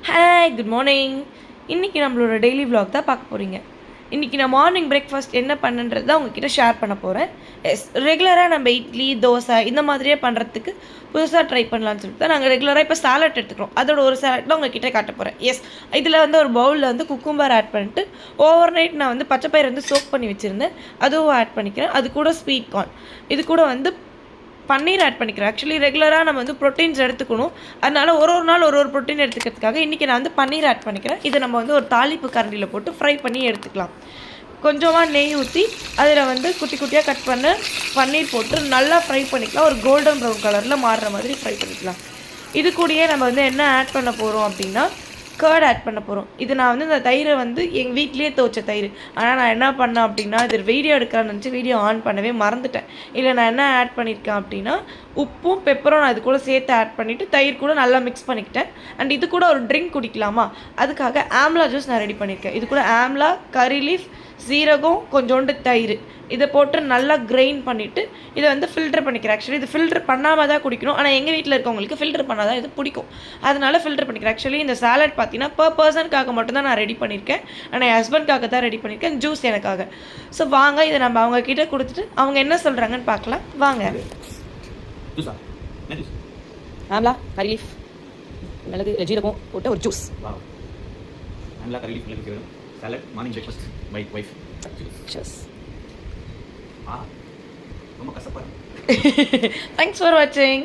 Hi good morning. இன்றைக்கி நம்மளோட daily vlog தான் பார்க்க போகிறீங்க. இன்றைக்கி நான் மார்னிங் பிரேக்ஃபாஸ்ட் என்ன பண்ணுன்றது தான் உங்ககிட்ட ஷேர் பண்ண போகிறேன். ரெகுலராக நம்ம இட்லி தோசை இந்த மாதிரியே பண்ணுறதுக்கு புதுசாக ட்ரை பண்ணலான்னு சொல்லிட்டு தான் நாங்கள் ரெகுலராக இப்போ சாலட் எடுத்துக்கிறோம். அதோட ஒரு சாலட் தான் உங்ககிட்ட காட்ட போகிறேன். இதில் வந்து ஒரு பவுலில் வந்து குக்கும்பர் ஆட் பண்ணிட்டு ஓவர் நைட் நான் வந்து பச்சைப்பயிர் வந்து சோக் பண்ணி வச்சுருந்தேன், அதுவும் ஆட் பண்ணிக்கிறேன். அது கூட ஸ்வீட் கார்ன், இது கூட வந்து பன்னீர் ஆட் பண்ணிக்கிறேன். ஆக்சுவலி ரெகுலராக நம்ம வந்து ப்ரோட்டீன்ஸ் எடுத்துக்கணும், அதனால் ஒரு நாள் ஒரு ப்ரோட்டீன் எடுத்துக்கிறதுக்காக இன்றைக்கி நான் வந்து பன்னீர் ஆட் பண்ணிக்கிறேன். இதை நம்ம வந்து ஒரு தாளிப்பு கரண்டியில் போட்டு ஃப்ரை பண்ணி எடுத்துக்கலாம். கொஞ்சமாக நெய் ஊற்றி அதில் வந்து குட்டி குட்டியாக கட் பண்ண பன்னீர் போட்டு நல்லா ஃப்ரை பண்ணிக்கலாம். ஒரு கோல்டன் ப்ரௌன் கலரில் மாறுற மாதிரி ஃப்ரை பண்ணிக்கலாம். இது கூடயே நம்ம வந்து என்ன ஆட் பண்ண போகிறோம் அப்படின்னா கர்ட் ஆட் பண்ண போகிறோம். இது நான் வந்து இந்த தயிரை வந்து எங்கள் வீட்லேயே துவைச்ச தயிர். ஆனால் நான் என்ன பண்ணேன் அப்படின்னா இது வீடியோ எடுக்கலான்னு நினச்சி வீடியோ ஆன் பண்ணவே மறந்துட்டேன். இல்லை நான் என்ன ஆட் பண்ணியிருக்கேன் அப்படின்னா உப்பும் பெப்பரும் நான் இது கூட சேர்த்து ஆட் பண்ணிவிட்டு தயிர் கூட நல்லா மிக்ஸ் பண்ணிக்கிட்டேன். அண்ட் இது கூட ஒரு ட்ரிங்க் குடிக்கலாமா, அதுக்காக ஆம்லா ஜூஸ் நான் ரெடி பண்ணியிருக்கேன். இது கூட ஆம்லா, கறி லீஃப், சீரகம், கொஞ்சோண்டு தயிர் இதை போட்டு நல்லா கிரைண்ட் பண்ணிவிட்டு இதை வந்து ஃபில்டர் பண்ணிக்கிறேன். ஆக்சுவலி இது ஃபில்டர் பண்ணாமல் தான் குடிக்கணும், ஆனால் எங்கள் வீட்டில் இருக்கவங்களுக்கு ஃபில்டர் பண்ணால் தான் இது பிடிக்கும், அதனால ஃபில்டர் பண்ணிக்கிறேன். ஆக்சுவலி இந்த சாலட் பார்த்தீங்கன்னா பர் பர்சனுக்காக மட்டும்தான் நான் ரெடி பண்ணியிருக்கேன். ஆனால் என் ஹஸ்பண்ட்காக தான் ரெடி பண்ணியிருக்கேன், ஜூஸ் எனக்காக. ஸோ வாங்க இதை நம்ம அவங்கக்கிட்ட கொடுத்துட்டு அவங்க என்ன சொல்கிறாங்கன்னு பார்க்கலாம் வாங்க. ஆம்லா, கறி லீஃப், மிளகு, ஜீரகம் போட்டு ஒரு ஜூஸ். ஆம்லா, கறி லீஃப், மிளகு, ஜீரகம், salad, morning breakfast by wife. Juice. ரொம்ப கசப்பா. Thanks for watching.